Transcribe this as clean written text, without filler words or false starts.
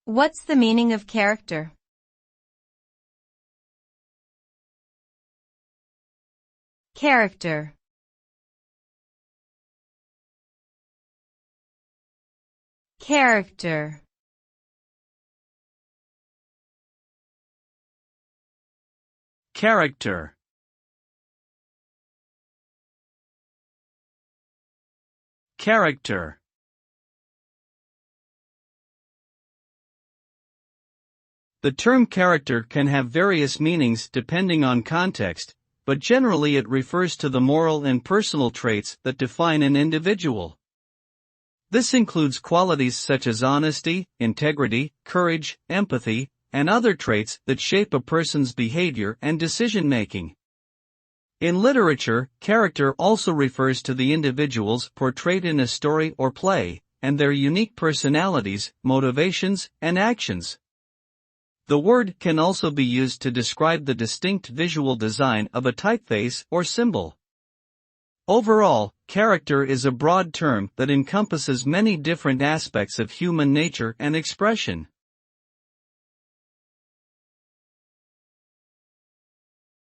What's the meaning of character? Character. Character. Character. Character. The term character can have various meanings depending on context, but generally it refers to the moral and personal traits that define an individual. This includes qualities such as honesty, integrity, courage, empathy, and other traits that shape a person's behavior and decision-making. In literature, character also refers to the individuals portrayed in a story or play, and their unique personalities, motivations, and actions. The word can also be used to describe the distinct visual design of a typeface or symbol. Overall, character is a broad term that encompasses many different aspects of human nature and expression.